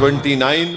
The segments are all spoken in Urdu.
29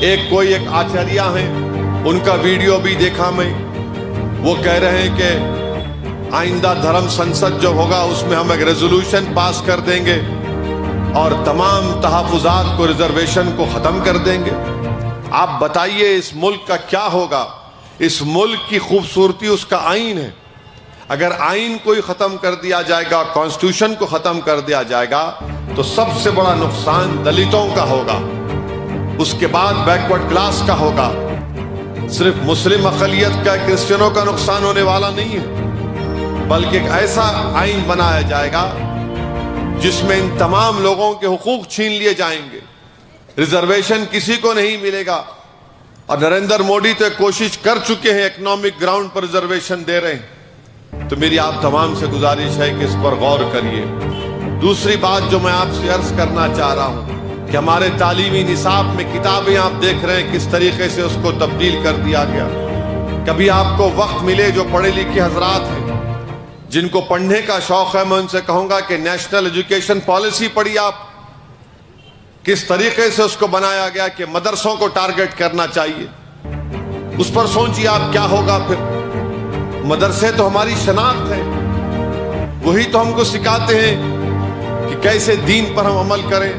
ایک آچاریہ ہیں, ان کا ویڈیو بھی دیکھا میں, وہ کہہ رہے ہیں کہ آئندہ دھرم سنسد جو ہوگا اس میں ہم ایک ریزولوشن پاس کر دیں گے اور تمام تحفظات کو, ریزرویشن کو ختم کر دیں گے. آپ بتائیے اس ملک کا کیا ہوگا؟ اس ملک کی خوبصورتی اس کا آئین ہے. اگر آئین کوئی ختم کر دیا جائے گا, کانسٹیٹیوشن کو ختم کر دیا جائے گا, تو سب سے بڑا نقصان دلتوں کا ہوگا, اس کے بعد بیک ورڈ کلاس کا ہوگا. صرف مسلم اقلیت کا, کرسچنوں کا نقصان ہونے والا نہیں ہے, بلکہ ایک ایسا آئین بنایا جائے گا جس میں ان تمام لوگوں کے حقوق چھین لیے جائیں گے, ریزرویشن کسی کو نہیں ملے گا. اور نریندر مودی تو کوشش کر چکے ہیں, اکنامک گراؤنڈ پر ریزرویشن دے رہے ہیں. تو میری آپ تمام سے گزارش ہے کہ اس پر غور کریے. دوسری بات جو میں آپ سے عرض کرنا چاہ رہا ہوں کہ ہمارے تعلیمی نصاب میں کتابیں آپ دیکھ رہے ہیں کس طریقے سے اس کو تبدیل کر دیا گیا. کبھی آپ کو وقت ملے, جو پڑھے لکھے حضرات ہیں جن کو پڑھنے کا شوق ہے, میں ان سے کہوں گا کہ نیشنل ایجوکیشن پالیسی پڑھی آپ, کس طریقے سے اس کو بنایا گیا کہ مدرسوں کو ٹارگٹ کرنا چاہیے. اس پر سوچیے آپ کیا ہوگا. پھر مدرسے تو ہماری شناخت ہے, وہی تو ہم کو سکھاتے ہیں کہ کیسے دین پر ہم عمل کریں.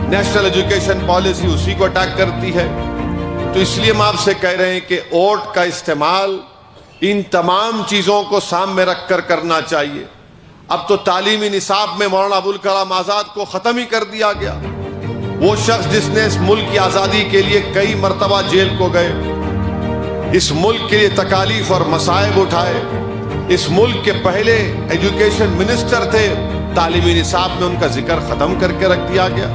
نیشنل ایجوکیشن پالیسی اسی کو اٹیک کرتی ہے. تو اس لیے ہم آپ سے کہہ رہے ہیں کہ ووٹ کا استعمال ان تمام چیزوں کو سامنے رکھ کر کرنا چاہیے. اب تو تعلیمی نصاب میں مولانا ابوالکلام آزاد کو ختم ہی کر دیا گیا. وہ شخص جس نے اس ملک کی آزادی کے لیے کئی مرتبہ جیل کو گئے, اس ملک کے لیے تکالیف اور مصائب اٹھائے, اس ملک کے پہلے ایجوکیشن منسٹر تھے, تعلیمی نصاب میں ان کا ذکر ختم کر کے رکھ دیا گیا.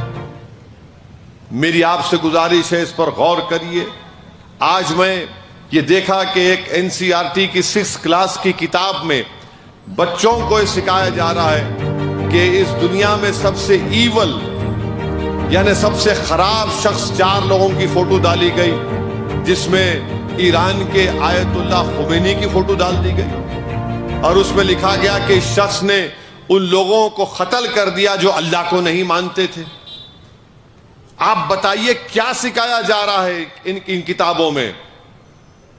میری آپ سے گزارش ہے اس پر غور کریے. آج میں یہ دیکھا کہ ایک NCERT کی 6 کلاس کی کتاب میں بچوں کو سکھایا جا رہا ہے کہ اس دنیا میں سب سے ایول یعنی سب سے خراب شخص 4 لوگوں کی فوٹو ڈالی گئی, جس میں ایران کے آیت اللہ خمینی کی فوٹو ڈال دی گئی, اور اس میں لکھا گیا کہ اس شخص نے ان لوگوں کو قتل کر دیا جو اللہ کو نہیں مانتے تھے. آپ بتائیے کیا سکھایا جا رہا ہے ان کتابوں میں؟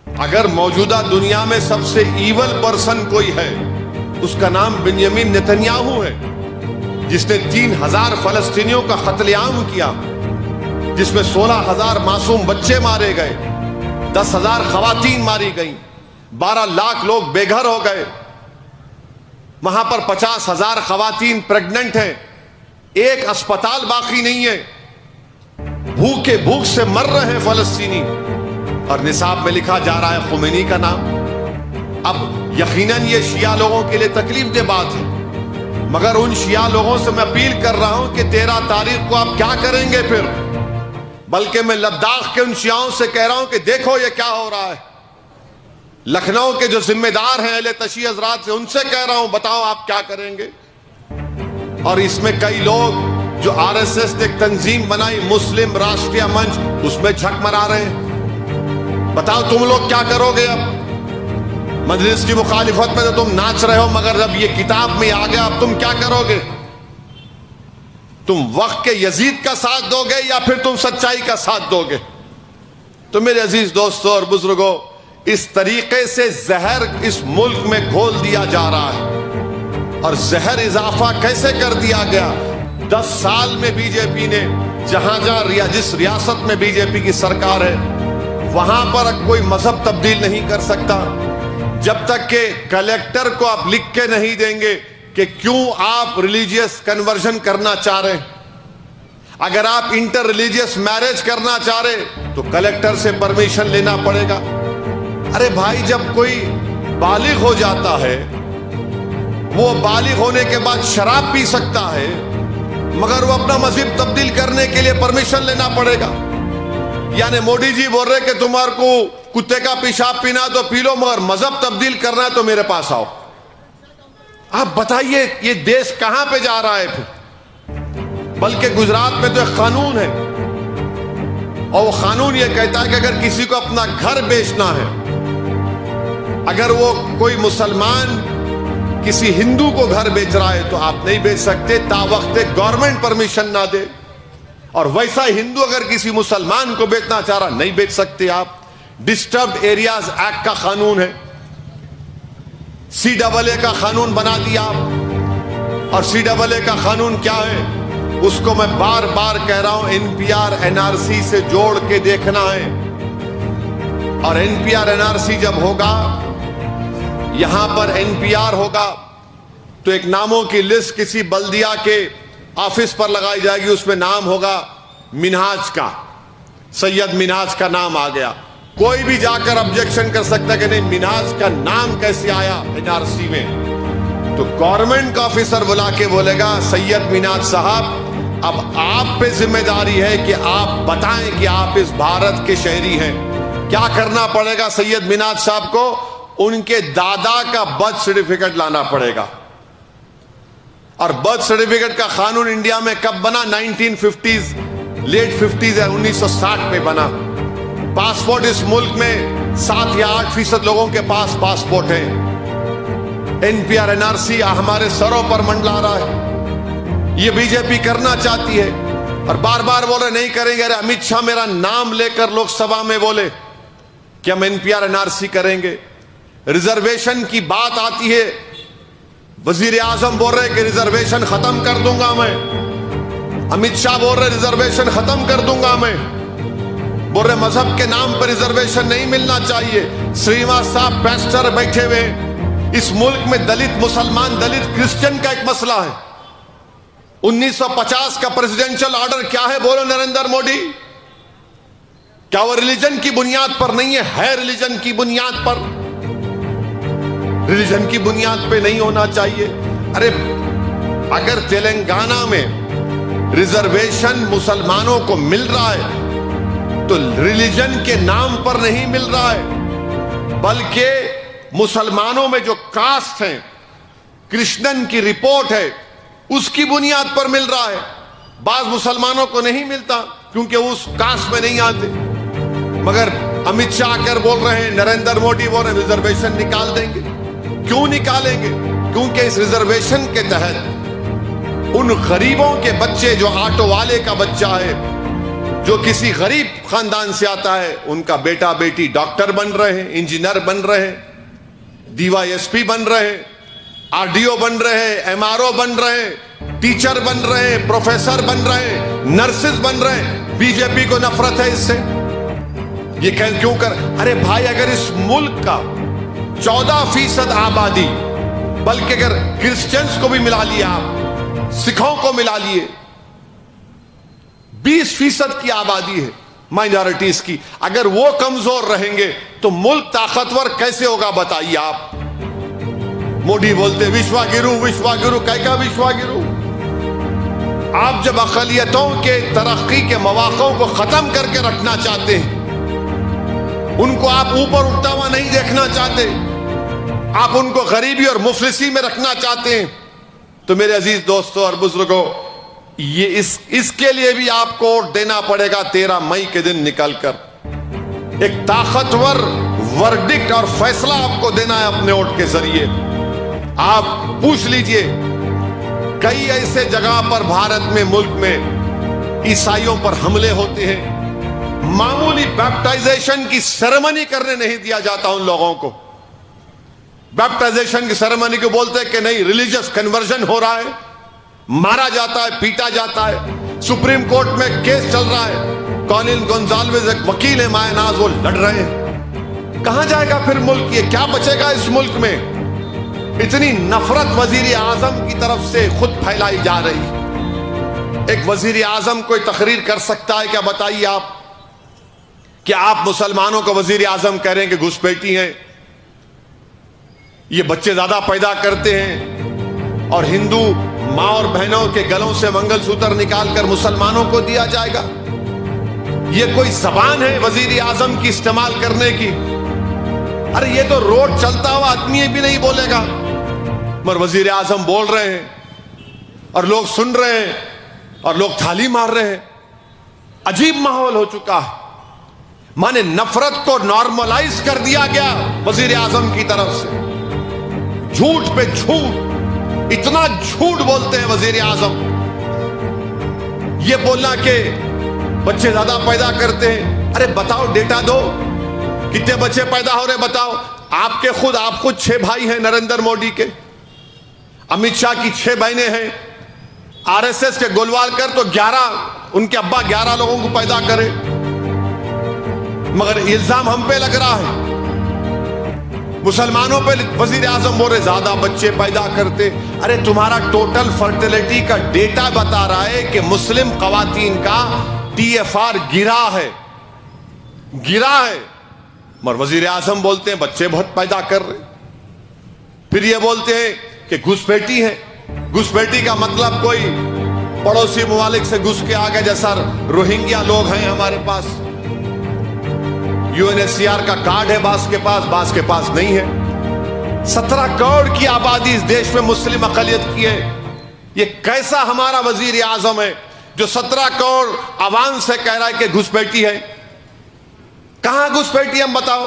اگر موجودہ دنیا میں سب سے ایول پرسن کوئی ہے, اس کا نام بنیامین نتنیاہو ہے, جس نے 3000 فلسطینیوں کا قتل عام کیا, جس میں 16,000 معصوم بچے مارے گئے, 10,000 خواتین ماری گئیں, 12 لاکھ لوگ بے گھر ہو گئے. وہاں پر 50,000 خواتین پریگننٹ ہیں, ایک اسپتال باقی نہیں ہے, بھوک سے مر رہے ہیں فلسطینی, اور نصاب میں لکھا جا رہا ہے خمینی کا نام. اب یقیناً یہ شیعہ لوگوں کے لیے تکلیف دہ بات ہے, مگر ان شیعہ لوگوں سے میں اپیل کر رہا ہوں کہ 13 تاریخ کو آپ کیا کریں گے پھر. بلکہ میں لداخ کے ان شیعوں سے کہہ رہا ہوں کہ دیکھو یہ کیا ہو رہا ہے. لکھنؤ کے جو ذمہ دار ہیں اہل تشیع حضرات سے, ان سے کہہ رہا ہوں بتاؤ آپ کیا کریں گے. اور اس میں کئی لوگ جو RSS نے ایک تنظیم بنائی, مسلم راشٹریہ منچ, اس میں جھک مرا رہے ہیں. بتاؤ تم لوگ کیا کرو گے؟ اب مجلس کی مخالفت میں تو تم ناچ رہے ہو, مگر جب یہ کتاب میں آ گیا اب تم کیا کرو گے؟ تم وقت کے یزید کا ساتھ دو گے یا پھر تم سچائی کا ساتھ دو گے؟ تو میرے عزیز دوستوں اور بزرگوں, اس طریقے سے زہر اس ملک میں گھول دیا جا رہا ہے. اور زہر اضافہ کیسے کر دیا گیا؟ 10 سال میں بی جے پی نے جہاں جس ریاست میں بی جے پی کی سرکار ہے وہاں پر کوئی مذہب تبدیل نہیں کر سکتا جب تک کہ کلیکٹر کو آپ لکھ کے نہیں دیں گے کہ کیوں آپ ریلیجیس کنورژن کرنا چاہ رہے ہیں. اگر آپ انٹر ریلیجیس میرج کرنا چاہ رہے تو کلیکٹر سے پرمیشن لینا پڑے گا. ارے بھائی, جب کوئی بالغ ہو جاتا ہے, وہ بالغ ہونے کے بعد شراب پی سکتا ہے, مگر وہ اپنا مذہب تبدیل کرنے کے لیے پرمیشن لینا پڑے گا. یعنی مودی جی بول رہے کہ تمہارے کو کتے کا پیشاب پینا تو پی لو, مگر مذہب تبدیل کرنا ہے تو میرے پاس آؤ. آپ بتائیے یہ دیش کہاں پہ جا رہا ہے پھر؟ بلکہ گجرات میں تو ایک قانون ہے, اور وہ قانون یہ کہتا ہے کہ اگر کسی کو اپنا گھر بیچنا ہے, اگر وہ کوئی مسلمان کسی ہندو کو گھر بیچ رہا ہے تو آپ نہیں بیچ سکتے تا وقت گورنمنٹ پرمیشن نہ دے. اور ویسا ہندو اگر کسی مسلمان کو بیچنا چاہ رہا نہیں بیچ سکتے آپ. ڈسٹربڈ ایریاز ایکٹ کا قانون ہے, CAA کا قانون بنا دیا آپ. اور CAA کا قانون کیا ہے اس کو میں بار بار کہہ رہا ہوں, NPR NRC سے جوڑ کے دیکھنا ہے. اور NPR NRC جب ہوگا, یہاں پر NPR ہوگا تو ایک ناموں کی لسٹ کسی بلدیہ کے آفس پر لگائی جائے گی, اس میں نام ہوگا منہاج کا, سید منہاج کا نام آ گیا. کوئی بھی جا کر آبجیکشن کر سکتا ہے کہ نہیں منہاج کا نام کیسے آیا NRC میں. تو گورنمنٹ کا آفیسر بلا کے بولے گا سید منہاج صاحب اب آپ پہ ذمہ داری ہے کہ آپ بتائیں کہ آپ اس بھارت کے شہری ہیں. کیا کرنا پڑے گا سید منہاج صاحب کو؟ ان کے دادا کا برتھ سرٹیفکیٹ لانا پڑے گا. اور برتھ سرٹیفکیٹ کا قانون انڈیا میں کب بنا؟ 1950s, لیٹ 50s ہے, 1960 میں بنا. پاسپورٹ اس ملک میں 7 یا 8% لوگوں کے پاس پاسپورٹ ہے. NPR NRC ہمارے سروں پر منڈلا رہا ہے. یہ بی جے پی کرنا چاہتی ہے اور بار بار بول رہے نہیں کریں گے. ارے امت شاہ میرا نام لے کر لوک سبھا میں بولے کہ ہم NPR NRC کریں گے. ریزرویشن کی بات آتی ہے, وزیر اعظم بول رہے کہ ریزرویشن ختم کر دوں گا میں. امت شاہ بول رہے ریزرویشن ختم کر دوں گا میں. بول رہے مذہب کے نام پر ریزرویشن نہیں ملنا چاہیے. سریواس صاحب پیسٹر بیٹھے ہوئے. اس ملک میں دلت مسلمان, دلت کرسچن کا ایک مسئلہ ہے. 1950 کا پریزیڈنشل آرڈر کیا ہے بولو نریندر مودی؟ کیا وہ ریلیجن کی بنیاد پر نہیں ہے ریلیجن کی بنیاد پر. ریلیجن کی بنیاد پہ نہیں ہونا چاہیے. ارے اگر تلنگانہ میں ریزرویشن مسلمانوں کو مل رہا ہے تو ریلیجن کے نام پر نہیں مل رہا ہے, بلکہ مسلمانوں میں جو کاسٹ ہیں, کرشنن کی رپورٹ ہے, اس کی بنیاد پر مل رہا ہے. بعض مسلمانوں کو نہیں ملتا کیونکہ اس کاسٹ میں نہیں آتے. مگر امت شاہ کر بول رہے ہیں, نریندر مودی بول رہے ہیں ریزرویشن نکال دیں گے. کیوں نکالیں گے؟ کیونکہ اس ریزرویشن کے تحت ان غریبوں کے بچے, جو آٹو والے کا بچہ ہے, جو کسی غریب خاندان سے آتا ہے, ان کا بیٹا بیٹی ڈاکٹر بن رہے ہیں, انجینئر بن رہے ہیں, DYSP بن رہے ہیں, RDO بن رہے ہیں, MRO بن رہے ہیں, ٹیچر بن رہے ہیں, پروفیسر بن رہے ہیں, نرسز بن رہے ہیں. بی جے پی کو نفرت ہے اس سے. یہ کیوں کر؟ ارے بھائی اگر اس ملک کا 14% آبادی, بلکہ اگر کرسچنز کو بھی ملا لیا آپ, سکھوں کو ملا لیے, 20% کی آبادی ہے مائنارٹیز کی, اگر وہ کمزور رہیں گے تو ملک طاقتور کیسے ہوگا بتائیے آپ. مودی بولتے وشوا گرو وشوا گرو, کا وشوا گرو؟ آپ جب اقلیتوں کے ترقی کے مواقع کو ختم کر کے رکھنا چاہتے ہیں, ان کو آپ اوپر اٹھتا ہوا نہیں دیکھنا چاہتے, آپ ان کو غریبی اور مفلسی میں رکھنا چاہتے ہیں, تو میرے عزیز دوستوں اور بزرگوں, یہ اس کے لیے بھی آپ کو ووٹ دینا پڑے گا 13 مئی کے دن نکل کر. ایک طاقتور ورڈکٹ اور فیصلہ آپ کو دینا ہے اپنے ووٹ کے ذریعے. آپ پوچھ لیجئے, کئی ایسے جگہ پر بھارت میں, ملک میں عیسائیوں پر حملے ہوتے ہیں, معمولی بیپٹائزیشن کی سیریمنی کرنے نہیں دیا جاتا ان لوگوں کو. بیپٹائزیشن کی سیریمنی کو بولتے ہیں کہ نہیں ریلیجس کنورژن ہو رہا ہے, مارا جاتا ہے, پیٹا جاتا ہے. سپریم کورٹ میں کیس چل رہا ہے, کولن گونزالویز ایک وکیل ہے مائع ناز, وہ لڑ رہے ہیں. کہاں جائے گا پھر ملک؟ یہ کیا بچے گا اس ملک میں؟ اتنی نفرت وزیر اعظم کی طرف سے خود پھیلائی جا رہی. ایک وزیر اعظم کوئی تقریر کر سکتا ہے کیا بتائیے آپ؟ کہ آپ مسلمانوں کو وزیر اعظم کہہ رہے ہیں کہ گھسپیٹی ہیں, یہ بچے زیادہ پیدا کرتے ہیں, اور ہندو ماں اور بہنوں کے گلوں سے منگل سوتر نکال کر مسلمانوں کو دیا جائے گا. یہ کوئی زبان ہے وزیر اعظم کی استعمال کرنے کی؟ ارے یہ تو روڈ چلتا ہوا آدمی بھی نہیں بولے گا, مگر وزیر اعظم بول رہے ہیں اور لوگ سن رہے ہیں اور لوگ تھالی مار رہے ہیں. عجیب ماحول ہو چکا ہے. مانے نفرت کو نارملائز کر دیا گیا وزیر اعظم کی طرف سے. جھوٹ پہ جھوٹ, اتنا جھوٹ بولتے ہیں وزیر اعظم. یہ بولنا کہ بچے زیادہ پیدا کرتے ہیں، ارے بتاؤ ڈیٹا دو، کتنے بچے پیدا ہو رہے بتاؤ. آپ خود 6 بھائی ہیں نریندر مودی کے، امت شاہ کی 6 بہنیں ہیں، آر ایس ایس کے گولوالکر تو 11، ان کے ابا 11 لوگوں کو پیدا کرے، مگر الزام ہم پہ لگ رہا ہے. مسلمانوں پہ وزیر اعظم بول رہے زیادہ بچے پیدا کرتے. ارے تمہارا ٹوٹل فرٹیلٹی کا ڈیٹا بتا رہا ہے کہ مسلم خواتین کا TFR گرا ہے. مگر وزیر اعظم بولتے ہیں بچے بہت پیدا کر رہے. پھر یہ بولتے ہیں کہ گھسپیٹی ہے. گھسپیٹی کا مطلب کوئی پڑوسی ممالک سے گھس کے آگے، جیسا روہنگیا لوگ ہیں ہمارے پاس، UNHCR کا کارڈ ہے بعض کے پاس نہیں ہے. 17 کروڑ کی آبادی اس دیش میں مسلم اقلیت کی ہے. یہ کیسا ہمارا وزیر اعظم ہے جو 17 کروڑ عوام سے کہہ رہا ہے کہ گھسپیٹی ہے؟ کہاں گھسپیٹی ہم بتاؤ؟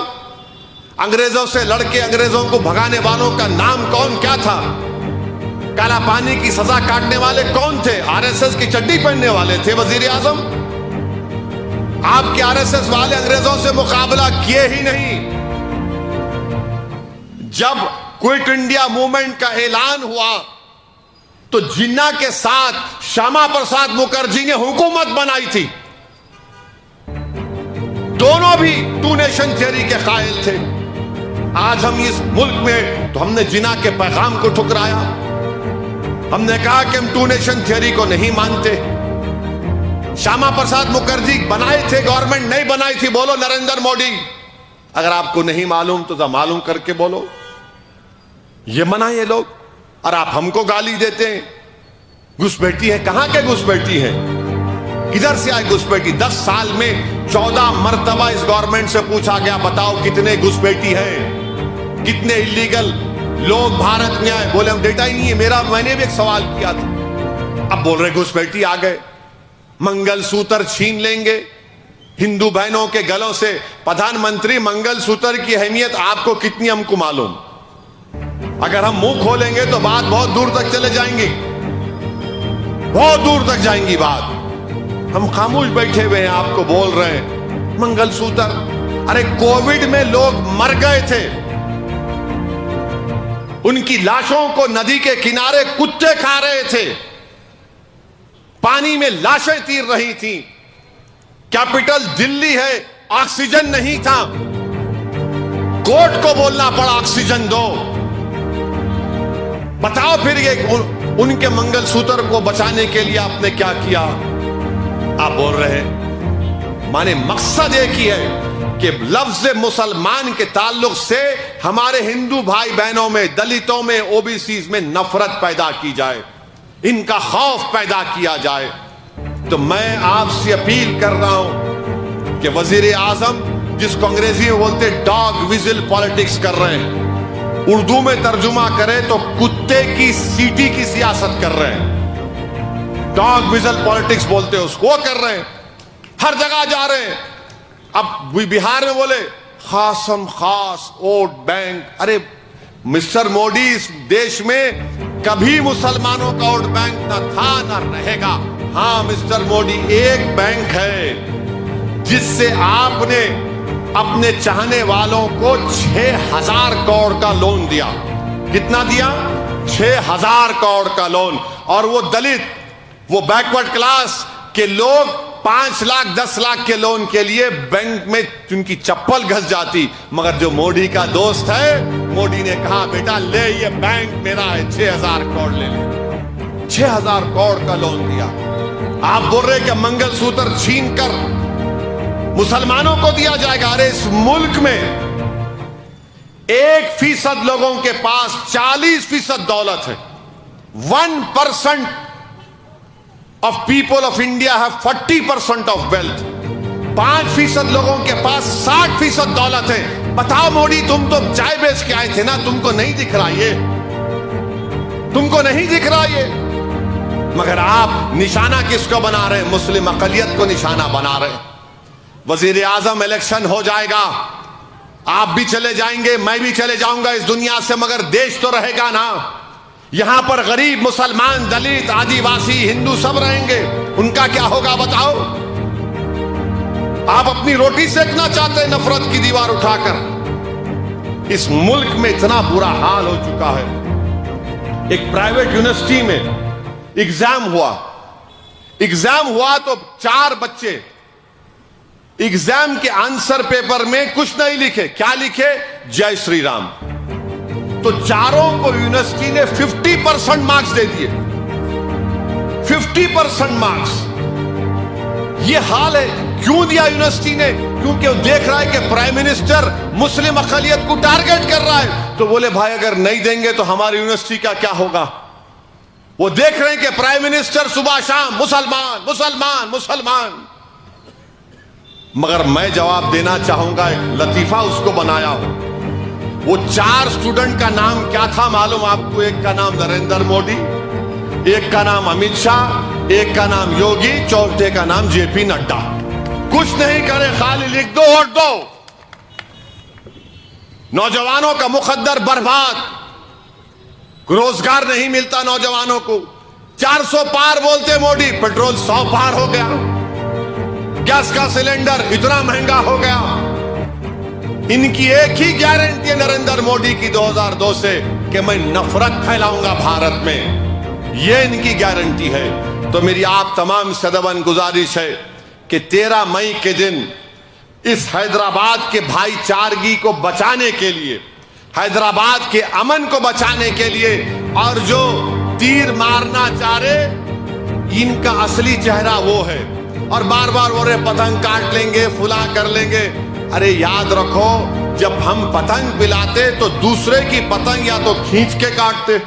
انگریزوں سے لڑ کے انگریزوں کو بھگانے والوں کا نام کیا تھا؟ کالا پانی کی سزا کاٹنے والے کون تھے؟ RSS کی چڈی پہننے والے تھے وزیر اعظم. آپ کے RSS والے انگریزوں سے مقابلہ کیے ہی نہیں. جب کوئٹ انڈیا موومنٹ کا اعلان ہوا تو جناح کے ساتھ شیاما پرساد مکھرجی نے حکومت بنائی تھی. دونوں بھی 2 نیشن تھیوری کے قائل تھے. آج ہم اس ملک میں تو ہم نے جناح کے پیغام کو ٹھکرایا. ہم نے کہا کہ ہم 2 نیشن تھیوری کو نہیں مانتے. شیاما پرساد مکھرجی بنائے تھے، گورنمنٹ نہیں بنائی تھی. بولو نریندر مودی، اگر آپ کو نہیں معلوم تو معلوم کر کے بولو. یہ منع یہ لوگ، اور آپ ہم کو گالی دیتے ہیں. گھسپیٹی ہے، کہاں کے گھسپیٹی ہے؟ کدھر سے آئے گھسپیٹی؟ 10 سال میں 14 مرتبہ اس گورنمنٹ سے پوچھا گیا بتاؤ کتنے گھسپیٹی ہیں، کتنے اللیگل لوگ بھارت میں آئے. بولے ہم ڈیٹا ہی نہیں ہے. میں نے بھی ایک سوال کیا تھا. اب بول رہے گھسپیٹی آ گئے. منگل سوتر چھین لیں گے ہندو بہنوں کے گلوں سے. پردھان منتری، منگل سوتر کی اہمیت آپ کو کتنی ہم کو معلوم. اگر ہم منہ کھولیں گے تو بات بہت دور تک چلے جائیں گی، بہت دور تک جائیں گی بات. ہم خاموش بیٹھے ہوئے ہیں، آپ کو بول رہے ہیں منگل سوتر. ارے کووڈ میں لوگ مر گئے تھے، ان کی لاشوں کو ندی کے کنارے کتے کھا رہے تھے، پانی میں لاشیں تیر رہی تھیں. کیپٹل دلی ہے، آکسیجن نہیں تھا، کورٹ کو بولنا پڑا آکسیجن دو. بتاؤ پھر یہ ان کے منگل سوتر کو بچانے کے لیے آپ نے کیا کیا؟ آپ بول رہے ہیں. مانے مقصد ایک ہی ہے کہ لفظ مسلمان کے تعلق سے ہمارے ہندو بھائی بہنوں میں، دلتوں میں، OBCs میں نفرت پیدا کی جائے، ان کا خوف پیدا کیا جائے. تو میں آپ سے اپیل کر رہا ہوں کہ وزیر اعظم، جس کو انگریزی میں بولتے ڈاگ وزل پالیٹکس کر رہے ہیں، اردو میں ترجمہ کرے تو کتے کی سیٹی کی سیاست کر رہے ہیں. ڈاگ وزل پالیٹکس بولتے ہیں اس کو، وہ کر رہے ہیں. ہر جگہ جا رہے ہیں. اب بہار میں بولے خاصم خاص ووٹ بینک. ارے مسٹر مودی، اس دیش میں کبھی مسلمانوں کا ووٹ بینک نہ تھا نہ رہے گا. ہاں مسٹر مودی، ایک بینک ہے جس سے آپ نے اپنے چاہنے والوں کو 6,000 کروڑ کا لون دیا. کتنا دیا؟ 6,000 کروڑ کا لون. اور وہ دلت، وہ بیکورڈ کلاس کے لوگ 5 لاکھ 10 لاکھ کے لون کے لیے بینک میں ان کی چپل گھس جاتی. مگر جو مودی کا دوست ہے، مودی نے کہا بیٹا لے، یہ بینک میرا ہے، 6,000 کروڑ لے لے. 6,000 کروڑ کا لون دیا. آپ بول رہے کہ منگل سوتر چھین کر مسلمانوں کو دیا جائے گا. ارے اس ملک میں 1% لوگوں کے پاس 40% دولت ہے. 1% of people of India have 40% of wealth. 5% لوگوں کے پاس 60% دولت ہے. بتاؤ مودی، تم تو چائے بیچ کے آئے تھے نا، تم کو نہیں دکھ رہا یہ؟ تم کو نہیں دکھ رہا یہ؟ مگر آپ نشانہ کس کو بنا رہے ہیں؟ مسلم اقلیت کو نشانہ بنا رہے ہیں. وزیر اعظم، الیکشن ہو جائے گا، آپ بھی چلے جائیں گے، میں بھی چلے جاؤں گا اس دنیا سے، مگر دیش تو رہے گا نا. یہاں پر غریب، مسلمان، دلت، آدیواسی، ہندو سب رہیں گے. ان کا کیا ہوگا بتاؤ؟ آپ اپنی روٹی سیکنا چاہتے ہیں نفرت کی دیوار اٹھا کر. اس ملک میں اتنا برا حال ہو چکا ہے. ایک پرائیویٹ یونیورسٹی میں ایگزام ہوا تو 4 بچے ایگزام کے آنسر پیپر میں کچھ نہیں لکھے. کیا لکھے؟ جے شری رام. تو چاروں کو یونیورسٹی نے 50% مارکس دے دیے. 50% مارکس. یہ حال ہے. کیوں دیا یونیورسٹی نے؟ کیونکہ وہ دیکھ رہا ہے کہ پرائم منسٹر مسلم اقلیت کو ٹارگٹ کر رہا ہے. تو بولے بھائی اگر نہیں دیں گے تو ہماری یونیورسٹی کا کیا ہوگا؟ وہ دیکھ رہے ہیں کہ پرائم منسٹر صبح شام مسلمان مسلمان مسلمان. مگر میں جواب دینا چاہوں گا. ایک لطیفہ اس کو بنایا ہو. وہ 4 اسٹوڈنٹ کا نام کیا تھا معلوم آپ کو؟ ایک کا نام نریندر مودی, ایک کا نام امت شاہ, ایک کا نام یوگی, چوتھے کا نام جے پی نڈا. کچھ نہیں کرے, خالی لکھ دو ووٹ دو. نوجوانوں کا مقدر برباد. روزگار نہیں ملتا نوجوانوں کو. 400 پار بولتے موڈی, پیٹرول 100 پار ہو گیا. گیس کا سلنڈر اتنا مہنگا ہو گیا. ان کی ایک ہی گارنٹی ہے نریندر مودی کی 2002 سے کہ میں نفرت پھیلاؤں گا بھارت میں. یہ ان کی گارنٹی ہے. تو میری آپ تمام سے ادباً گزارش ہے کہ 13 مئی کے دن اس حیدرآباد کے بھائی چارگی کو بچانے کے لیے, حیدرآباد کے امن کو بچانے کے لیے, اور جو تیر مارنا چاہ رہے ان کا اصلی چہرہ وہ ہے. اور بار بار وہ پتنگ کاٹ لیں گے, فلا کر لیں گے. ارے یاد رکھو, جب ہم پتنگ پلاتے تو دوسرے کی پتنگ یا تو کھینچ کے کاٹتے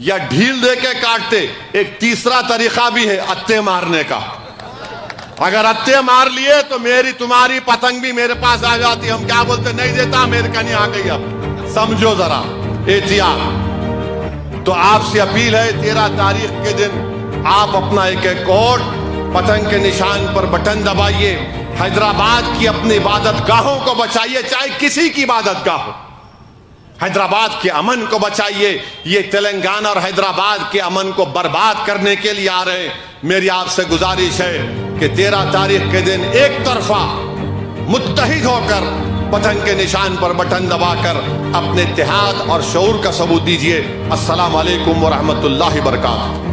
یا ڈھیل دے کے کاٹتے. ایک تیسرا طریقہ بھی ہے اتے مارنے کا. اگر اتے مار لیے تو میری تمہاری پتنگ بھی میرے پاس آ جاتی. ہم کیا بولتے؟ نہیں دیتا, میرے کا نہیں آ گئی. اب سمجھو ذرا احتیاط. تو آپ سے اپیل ہے 13 تاریخ کے دن آپ اپنا ایک کوٹ پتنگ کے نشان پر بٹن دبائیے. حیدرآباد کی اپنی عبادت گاہوں کو بچائیے, چاہے کسی کی عبادت گاہ ہو. حیدرآباد کے امن کو بچائیے. یہ تلنگانہ اور حیدرآباد کے امن کو برباد کرنے کے لیے آ رہے. میری آپ سے گزارش ہے کہ 13 تاریخ کے دن ایک طرفہ متحد ہو کر پتنگ کے نشان پر بٹن دبا کر اپنے اتحاد اور شعور کا ثبوت دیجیے. السلام علیکم ورحمۃ اللہ وبرکاتہ.